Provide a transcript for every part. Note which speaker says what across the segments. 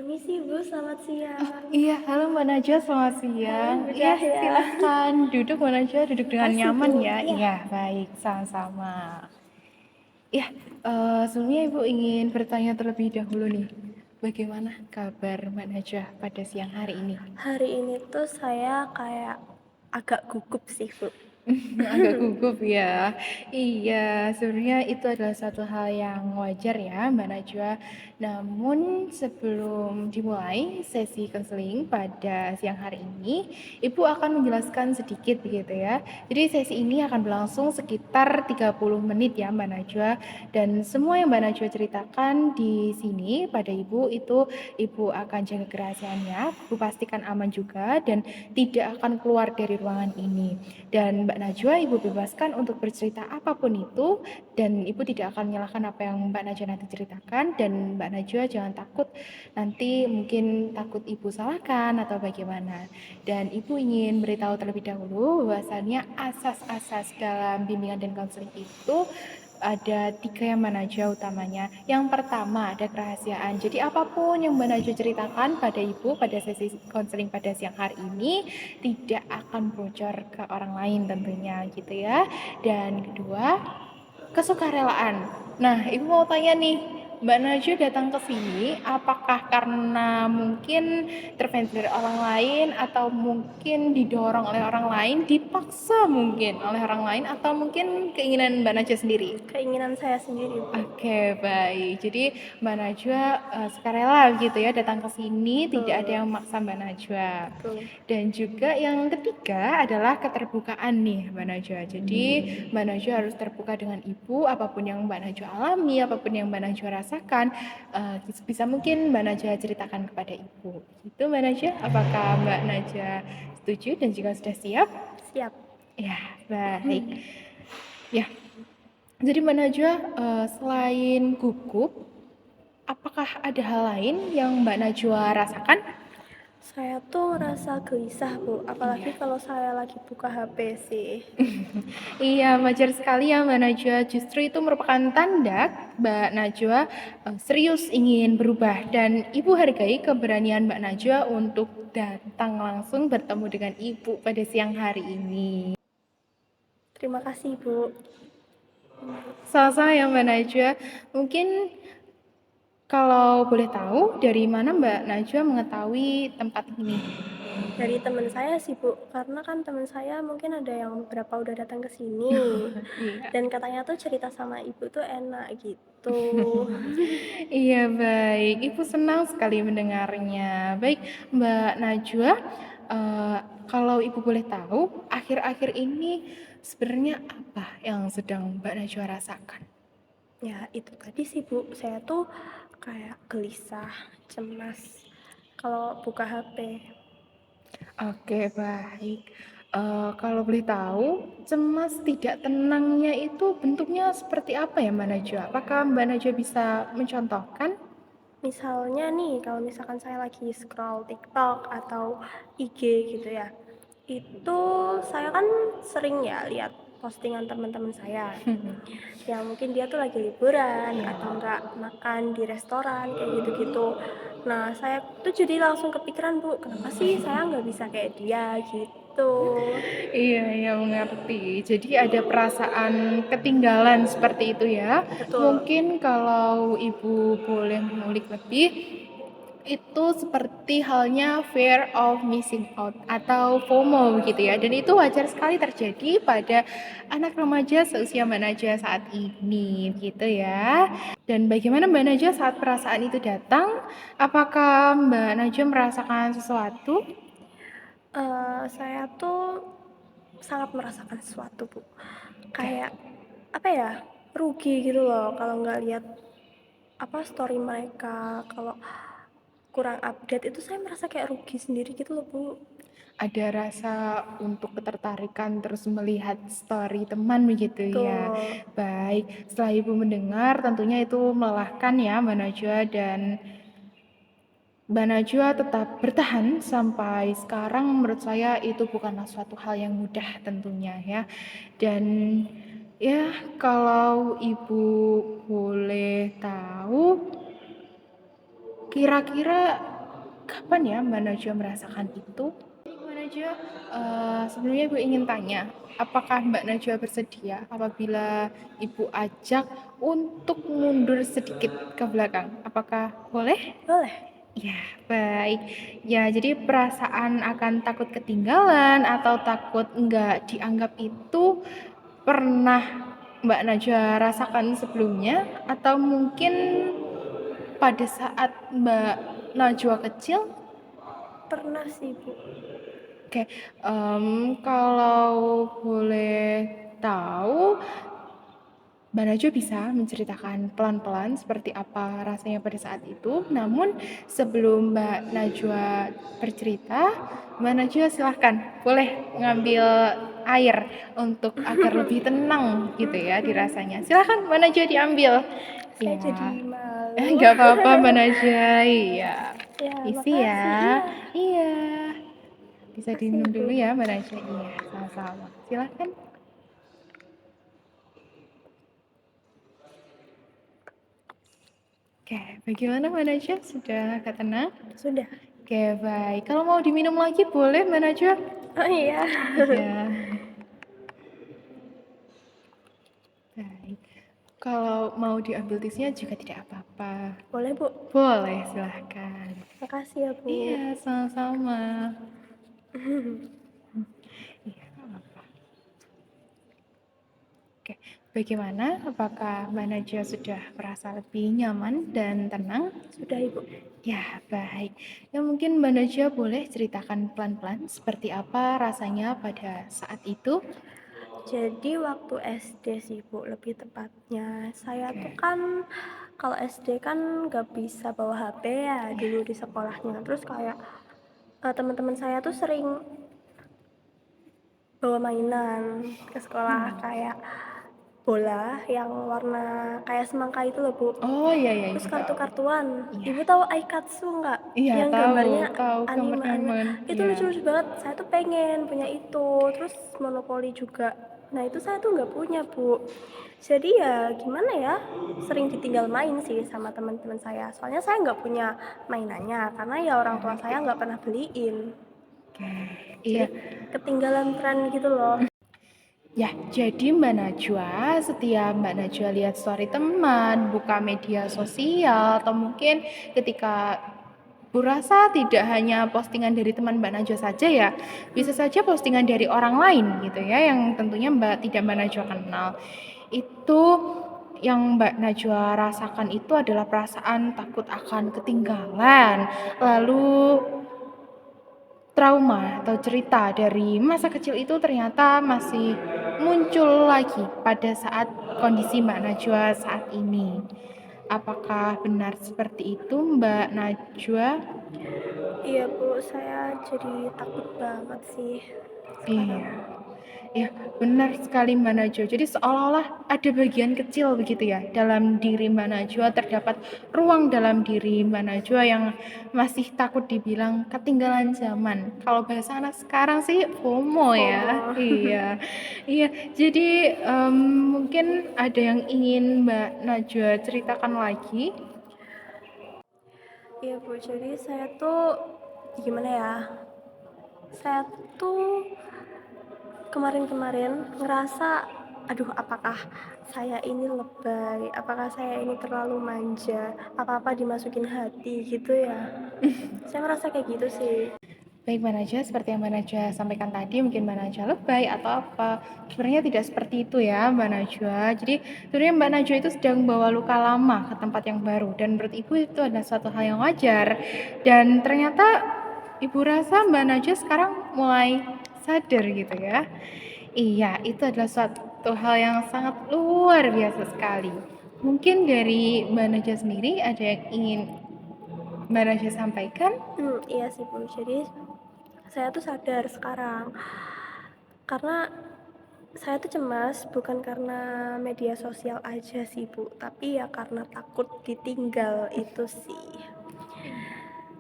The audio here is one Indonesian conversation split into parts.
Speaker 1: Permisi Bu, selamat siang.
Speaker 2: Iya, halo Mbak Najwa, selamat
Speaker 1: Halo
Speaker 2: siang.
Speaker 1: Ibu
Speaker 2: Iya,
Speaker 1: Cahya.
Speaker 2: silakan duduk Mbak Najwa, duduk dengan
Speaker 1: Makasih
Speaker 2: nyaman
Speaker 1: Bu.
Speaker 2: ya.
Speaker 1: Iya,
Speaker 2: Iya, baik, sama-sama. Iya, sebelumnya Ibu ingin bertanya terlebih dahulu nih, bagaimana kabar Mbak Najwa pada siang hari ini?
Speaker 1: hari ini tuh saya kayak agak gugup sih Bu.
Speaker 2: Agak gugup ya. Iya, sebenarnya itu adalah satu hal yang wajar ya, Mbak Najwa. Namun sebelum dimulai sesi konseling pada siang hari ini, Ibu akan menjelaskan sedikit begitu ya. Jadi sesi ini akan berlangsung sekitar 30 menit ya, Mbak Najwa. Dan semua yang Mbak Najwa ceritakan di sini pada Ibu itu Ibu akan jaga kerahasiaannya, Ibu pastikan aman juga dan tidak akan keluar dari ruangan ini. Dan Mbak Najwa, Ibu bebaskan untuk bercerita apapun itu, dan Ibu tidak akan menyalahkan apa yang Mbak Najwa nanti ceritakan, dan Mbak Najwa jangan takut nanti mungkin takut Ibu salahkan atau bagaimana. Dan Ibu ingin beritahu terlebih dahulu bahwasannya asas-asas dalam bimbingan dan konseling itu ada 3 yang Mbak Najwa utamanya. Yang pertama ada kerahasiaan. Jadi apapun yang Mbak Najwa ceritakan pada Ibu pada sesi konseling pada siang hari ini tidak akan bocor ke orang lain tentunya gitu ya. Dan kedua, kesukarelaan. Nah, Ibu mau tanya nih, Mbak Najwa datang ke sini apakah karena mungkin intervensi dari orang lain atau mungkin didorong oleh orang lain, dipaksa mungkin oleh orang lain atau mungkin keinginan Mbak Najwa sendiri?
Speaker 1: Keinginan saya sendiri Bu.
Speaker 2: Oke, baik. Jadi Mbak Najwa sukarela gitu ya datang ke sini, tidak ada
Speaker 1: Betul,
Speaker 2: yang memaksa Mbak Najwa.
Speaker 1: betul.
Speaker 2: Dan juga yang ketiga adalah keterbukaan nih Mbak Najwa. Jadi Mbak Najwa harus terbuka dengan Ibu, apapun yang Mbak Najwa alami, apapun yang Mbak Najwa rasakan, bisa mungkin Mbak Najwa ceritakan kepada Ibu. Itu Mbak Najwa, apakah Mbak Najwa setuju dan juga sudah siap?
Speaker 1: Siap.
Speaker 2: Ya, baik. Ya, jadi Mbak Najwa selain gugup, apakah ada hal lain yang Mbak Najwa rasakan?
Speaker 1: Saya tuh ngerasa gelisah Bu, apalagi
Speaker 2: Iya.
Speaker 1: kalau saya lagi buka HP sih.
Speaker 2: Iya, wajar sekali ya Mbak Najwa. Justru itu merupakan tanda Mbak Najwa serius ingin berubah dan Ibu hargai keberanian Mbak Najwa untuk datang langsung bertemu dengan Ibu pada siang hari ini.
Speaker 1: Terima kasih Bu.
Speaker 2: Sama-sama ya Mbak Najwa. Mungkin kalau boleh tahu dari mana Mbak Najwa mengetahui tempat ini?
Speaker 1: Dari teman saya sih Bu, karena kan teman saya mungkin ada yang beberapa udah datang ke sini.
Speaker 2: Iya.
Speaker 1: Dan katanya tuh cerita sama Ibu tuh enak gitu.
Speaker 2: Iya, baik. Ibu senang sekali mendengarnya. Baik, Mbak Najwa, kalau Ibu boleh tahu, akhir-akhir ini sebenarnya apa yang sedang Mbak Najwa rasakan?
Speaker 1: Ya itu tadi sih Bu, saya tuh kayak gelisah, cemas kalau buka HP.
Speaker 2: Oke, baik. Kalau boleh tahu, cemas tidak tenangnya itu bentuknya seperti apa ya, Mbak Najwa? Apakah Mbak Najwa bisa mencontohkan?
Speaker 1: Misalnya nih, kalau misalkan saya lagi scroll TikTok atau IG gitu ya, itu saya kan sering ya lihat postingan teman-teman saya. Ya mungkin dia tuh lagi liburan atau enggak makan di restoran kayak gitu-gitu. Nah saya tuh jadi langsung kepikiran Bu, kenapa sih saya nggak bisa kayak dia gitu.
Speaker 2: Iya, iya mengerti. Jadi ada perasaan ketinggalan seperti itu ya.
Speaker 1: Betul.
Speaker 2: Mungkin kalau Ibu boleh mengulik lebih, itu seperti halnya fear of missing out atau FOMO gitu ya. Dan itu wajar sekali terjadi pada anak remaja seusia Mbak Najwa saat ini gitu ya. Dan bagaimana Mbak Najwa saat perasaan itu datang? Apakah Mbak Najwa merasakan sesuatu?
Speaker 1: Saya tuh sangat merasakan sesuatu Bu,
Speaker 2: Oke.
Speaker 1: kayak apa ya, rugi gitu loh kalau nggak lihat apa story mereka, kalau kurang update itu saya merasa kayak rugi sendiri gitu loh Bu.
Speaker 2: Ada rasa untuk ketertarikan terus melihat story teman begitu ya.
Speaker 1: Betul.
Speaker 2: Baik, setelah Ibu mendengar tentunya itu melelahkan ya Mbak Najwa dan Mbak Najwa tetap bertahan sampai sekarang menurut saya itu bukanlah suatu hal yang mudah tentunya ya. Dan ya kalau Ibu boleh tahu kira-kira kapan ya Mbak Najwa merasakan itu? Mbak Najwa, sebelumnya Ibu ingin tanya, apakah Mbak Najwa bersedia apabila Ibu ajak untuk mundur sedikit ke belakang? Apakah boleh?
Speaker 1: Boleh.
Speaker 2: Ya, baik. Ya, jadi perasaan akan takut ketinggalan atau takut nggak dianggap itu pernah Mbak Najwa rasakan sebelumnya atau mungkin pada saat Mbak Najwa kecil?
Speaker 1: Pernah sih, Bu.
Speaker 2: Oke, kalau boleh tahu, Mbak Najwa bisa menceritakan pelan-pelan seperti apa rasanya pada saat itu. Namun sebelum Mbak Najwa bercerita, Mbak Najwa silahkan boleh ngambil air untuk agar lebih tenang gitu ya dirasanya. Silahkan Mbak Najwa diambil.
Speaker 1: Saya
Speaker 2: Ya,
Speaker 1: jadi malu.
Speaker 2: nggak apa-apa Mbak Najwa. Iya,
Speaker 1: Ya,
Speaker 2: isi
Speaker 1: makasih.
Speaker 2: ya.
Speaker 1: Iya,
Speaker 2: Iya, bisa
Speaker 1: makasih,
Speaker 2: diminum
Speaker 1: Bu.
Speaker 2: dulu ya Mbak Najwa. Iya, sama-sama. Silahkan. Oke, bagaimana Mbak Najwa? Sudah agak tenang?
Speaker 1: Sudah.
Speaker 2: Oke, baik. Kalau mau diminum lagi boleh Mbak Najwa?
Speaker 1: Oh iya.
Speaker 2: Iya. Baik. Kalau mau diambil tisnya juga tidak apa-apa.
Speaker 1: Boleh, Bu.
Speaker 2: Boleh, silahkan.
Speaker 1: Makasih ya, Bu.
Speaker 2: Iya, sama-sama. Iya, nggak apa-apa. Oke, bagaimana? Apakah Mbak Najwa sudah merasa lebih nyaman dan tenang?
Speaker 1: Sudah, Ibu.
Speaker 2: Ya, baik. Ya, mungkin Mbak Najwa boleh ceritakan pelan-pelan seperti apa rasanya pada saat itu?
Speaker 1: Jadi waktu SD sih, Bu, lebih tepatnya. Saya
Speaker 2: Oke.
Speaker 1: tuh kan kalau SD kan nggak bisa bawa HP ya
Speaker 2: Ya.
Speaker 1: dulu di sekolahnya. Terus kayak teman-teman saya tuh sering bawa mainan ke sekolah kayak bola yang warna kayak semangka itu loh, Bu.
Speaker 2: Oh, iya, iya,
Speaker 1: Terus
Speaker 2: iya.
Speaker 1: kartu-kartuan.
Speaker 2: Iya.
Speaker 1: Ibu tahu Aikatsu nggak?
Speaker 2: Iya,
Speaker 1: Yang gambarnya
Speaker 2: tahu
Speaker 1: anime-anime.
Speaker 2: kamar-kamar.
Speaker 1: Itu
Speaker 2: Iya.
Speaker 1: lucu-lucu banget. Saya tuh pengen punya itu. Terus monopoli juga. Nah, itu saya tuh nggak punya, Bu. Jadi ya gimana ya? Sering ditinggal main sih sama teman-teman saya. Soalnya saya nggak punya mainannya karena ya orang tua saya nggak pernah beliin.
Speaker 2: Oke.
Speaker 1: Jadi
Speaker 2: Iya.
Speaker 1: ketinggalan tren gitu loh.
Speaker 2: Ya, jadi Mbak Najwa, setiap Mbak Najwa lihat story teman, buka media sosial, atau mungkin ketika Bu rasa tidak hanya postingan dari teman Mbak Najwa saja ya, bisa saja postingan dari orang lain gitu ya, yang tentunya Mbak Najwa kenal. Itu yang Mbak Najwa rasakan itu adalah perasaan takut akan ketinggalan, lalu trauma atau cerita dari masa kecil itu ternyata masih muncul lagi pada saat kondisi Mbak Najwa saat ini. Apakah benar seperti itu Mbak Najwa?
Speaker 1: Iya, Bu, saya jadi takut banget sih
Speaker 2: Iya,
Speaker 1: sekarang.
Speaker 2: ya benar sekali Mbak Najwa. Jadi seolah-olah ada bagian kecil begitu ya dalam diri Mbak Najwa, terdapat ruang dalam diri Mbak Najwa yang masih takut dibilang ketinggalan zaman. Kalau bahasa anak sekarang sih FOMO ya.
Speaker 1: FOMO.
Speaker 2: Iya, iya. Jadi mungkin ada yang ingin Mbak Najwa ceritakan lagi?
Speaker 1: Iya, Bu, jadi saya tuh gimana ya? Saya tuh kemarin-kemarin ngerasa, aduh apakah saya ini lebay, apakah saya ini terlalu manja, apa-apa dimasukin hati gitu ya. Saya ngerasa kayak gitu sih.
Speaker 2: Baik Mbak Najwa, seperti yang Mbak Najwa sampaikan tadi, mungkin Mbak Najwa lebay atau apa. Sebenarnya tidak seperti itu ya Mbak Najwa. Jadi sebenarnya Mbak Najwa itu sedang membawa luka lama ke tempat yang baru. Dan menurut Ibu itu adalah suatu hal yang wajar. Dan ternyata Ibu rasa Mbak Najwa sekarang mulai sadar gitu ya. Iya, itu adalah suatu hal yang sangat luar biasa sekali. Mungkin dari Mbak Najwa sendiri ada yang ingin Mbak Najwa sampaikan?
Speaker 1: Iya sih, Bu. Jadi saya tuh sadar sekarang karena saya tuh cemas bukan karena media sosial aja sih, Bu, tapi ya karena takut ditinggal itu sih.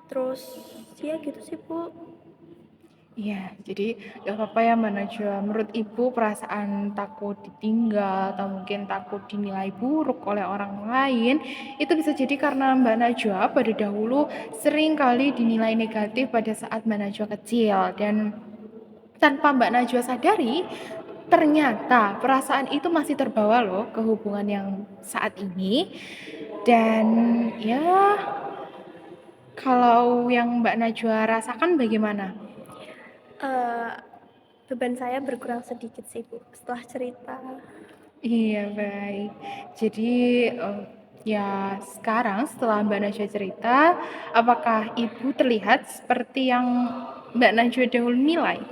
Speaker 1: Terus ya gitu sih, Bu.
Speaker 2: Iya, jadi gak apa-apa ya Mbak Najwa. Menurut Ibu perasaan takut ditinggal atau mungkin takut dinilai buruk oleh orang lain itu bisa jadi karena Mbak Najwa pada dahulu sering kali dinilai negatif pada saat Mbak Najwa kecil dan tanpa Mbak Najwa sadari ternyata perasaan itu masih terbawa loh ke hubungan yang saat ini dan ya kalau yang Mbak Najwa rasakan bagaimana?
Speaker 1: Eh, beban saya berkurang sedikit sih Bu setelah cerita.
Speaker 2: Iya, baik. Jadi, ya sekarang setelah Mbak Najwa cerita, apakah Ibu terlihat seperti yang Mbak Najwa dahulu nilai?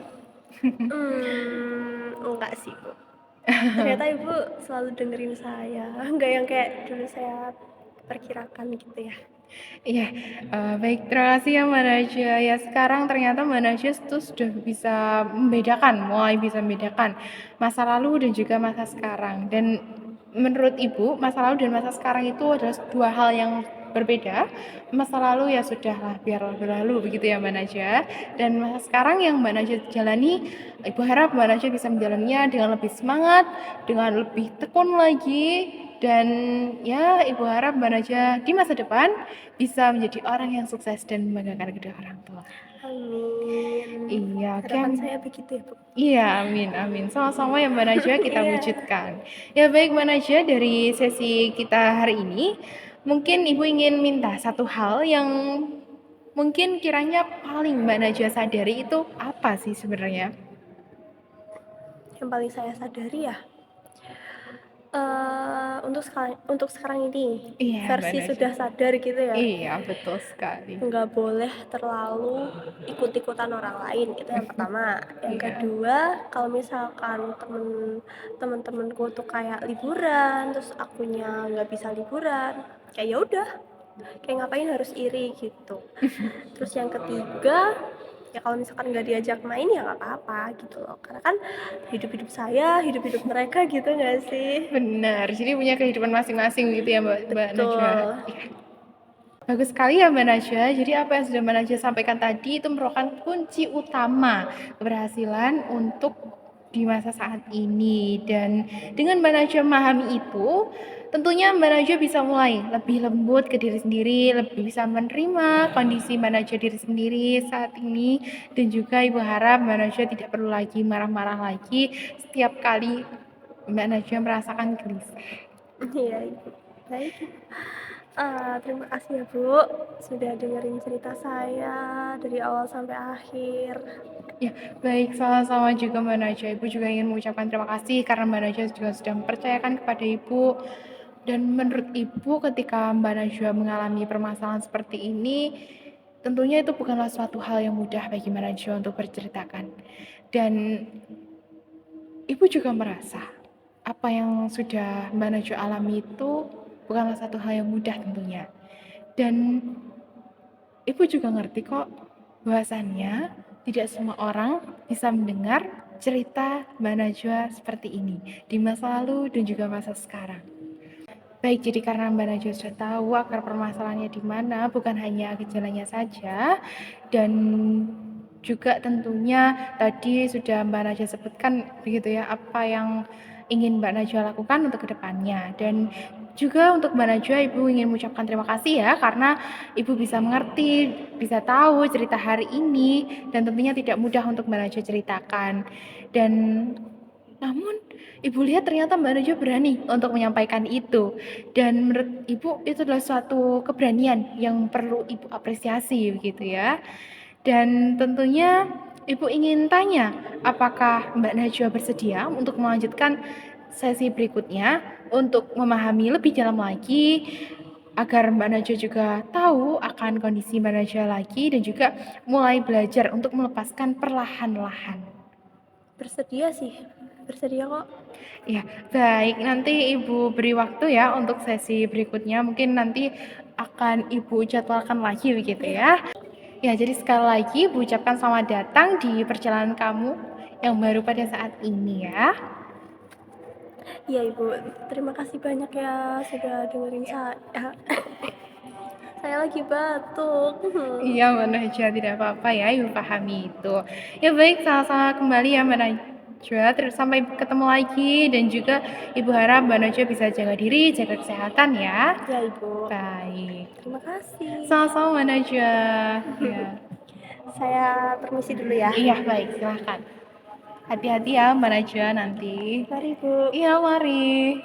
Speaker 1: Enggak sih Bu. Ternyata Ibu selalu dengerin saya, enggak yang kayak dulu saya perkirakan gitu ya.
Speaker 2: Iya, baik terima kasih ya Mbak Najwa. Ya sekarang ternyata Mbak Najwa itu sudah bisa membedakan, mulai bisa membedakan masa lalu dan juga masa sekarang. Dan menurut Ibu, masa lalu dan masa sekarang itu adalah dua hal yang berbeda. Masa lalu ya sudahlah, biarlah berlalu begitu ya Mbak Najwa. Dan masa sekarang yang Mbak Najwa jalani, Ibu harap Mbak Najwa bisa menjalaninya dengan lebih semangat, dengan lebih tekun lagi, dan ya Ibu harap Mbak Najwa di masa depan bisa menjadi orang yang sukses dan membanggakan kedua orang tua.
Speaker 1: Amin.
Speaker 2: Iya,
Speaker 1: Harapan
Speaker 2: kan?
Speaker 1: saya begitu ya Bu.
Speaker 2: Iya, amin, amin. Sama-sama ya Mbak Najwa kita
Speaker 1: Iya.
Speaker 2: wujudkan. Ya baik Mbak Najwa, dari sesi kita hari ini, mungkin Ibu ingin minta satu hal yang mungkin kiranya paling Mbak Najwa sadari itu apa sih sebenarnya?
Speaker 1: Yang paling saya sadari ya, untuk sekarang ini
Speaker 2: Iya Mbak
Speaker 1: versi
Speaker 2: Najwa.
Speaker 1: sudah sadar gitu ya,
Speaker 2: Iya, betul sekali.
Speaker 1: nggak boleh terlalu ikut-ikutan orang lain, itu yang pertama. Yang
Speaker 2: Iya.
Speaker 1: kedua, kalau misalkan temen-temenku tuh kayak liburan terus akunya nggak bisa liburan, kayak ya udah, kayak ngapain harus iri gitu. Terus yang ketiga, ya kalau misalkan nggak diajak main ya nggak apa-apa gitu loh, karena kan hidup-hidup saya, hidup-hidup mereka gitu nggak sih?
Speaker 2: Benar, jadi punya kehidupan masing-masing gitu ya Mbak Najwa.
Speaker 1: Betul.
Speaker 2: Iya. Bagus sekali ya Mbak Najwa. Jadi apa yang sudah Mbak Najwa sampaikan tadi itu merupakan kunci utama keberhasilan untuk di masa saat ini. Dan dengan Mbak Najwa memahami itu, tentunya Mbak Najwa bisa mulai lebih lembut ke diri sendiri, lebih bisa menerima kondisi Mbak Najwa diri sendiri saat ini. Dan juga Ibu harap Mbak Najwa tidak perlu lagi marah-marah lagi setiap kali Mbak Najwa merasakan gelisah.
Speaker 1: Iya Ibu. Baik. Terima kasih ya Bu sudah dengerin cerita saya dari awal sampai akhir.
Speaker 2: Ya, baik, sama-sama juga Mbak Najwa. Ibu juga ingin mengucapkan terima kasih karena Mbak Najwa juga sudah mempercayakan kepada Ibu. Dan menurut Ibu ketika Mbak Najwa mengalami permasalahan seperti ini, tentunya itu bukanlah suatu hal yang mudah bagi Mbak Najwa untuk berceritakan. Dan Ibu juga merasa apa yang sudah Mbak Najwa alami itu bukanlah satu hal yang mudah tentunya. Dan Ibu juga ngerti kok bahwasannya tidak semua orang bisa mendengar cerita Mbak Najwa seperti ini di masa lalu dan juga masa sekarang. Baik, jadi karena Mbak Najwa sudah tahu akar permasalahannya di mana, bukan hanya gejalanya saja, dan juga tentunya tadi sudah Mbak Najwa sebutkan begitu ya, apa yang ingin Mbak Najwa lakukan untuk kedepannya. Dan juga untuk Mbak Najwa, Ibu ingin mengucapkan terima kasih ya, karena Ibu bisa mengerti, bisa tahu cerita hari ini, dan tentunya tidak mudah untuk Mbak Najwa ceritakan. Dan namun Ibu lihat ternyata Mbak Najwa berani untuk menyampaikan itu. Dan menurut Ibu itu adalah suatu keberanian yang perlu Ibu apresiasi begitu ya. Dan tentunya Ibu ingin tanya, apakah Mbak Najwa bersedia untuk melanjutkan sesi berikutnya untuk memahami lebih dalam lagi agar Mbak Najwa juga tahu akan kondisi Mbak Najwa lagi dan juga mulai belajar untuk melepaskan perlahan-lahan.
Speaker 1: Bersedia sih, bersedia kok.
Speaker 2: Ya, baik. Nanti Ibu beri waktu ya untuk sesi berikutnya. Mungkin nanti akan Ibu jadwalkan lagi begitu ya. Ya, jadi sekali lagi Ibu ucapkan selamat datang di perjalanan kamu yang baru pada saat ini ya.
Speaker 1: Iya Ibu, terima kasih banyak ya sudah dengerin saya. Saya saya lagi batuk.
Speaker 2: Iya, Mbak Najwa, tidak apa-apa ya, Ibu pahami itu. Ya baik, sama-sama kembali ya Mbak Najwa, terus sampai ketemu lagi dan juga Ibu harap Mbak Najwa bisa jaga diri, jaga kesehatan ya.
Speaker 1: Ya, Ibu.
Speaker 2: Baik.
Speaker 1: Terima kasih.
Speaker 2: Sama-sama Mbak Najwa. Ya.
Speaker 1: Saya permisi dulu ya.
Speaker 2: Iya, baik, silahkan. Hati-hati ya Mbak Najwa nanti.
Speaker 1: Mari, Bu.
Speaker 2: Iya, mari.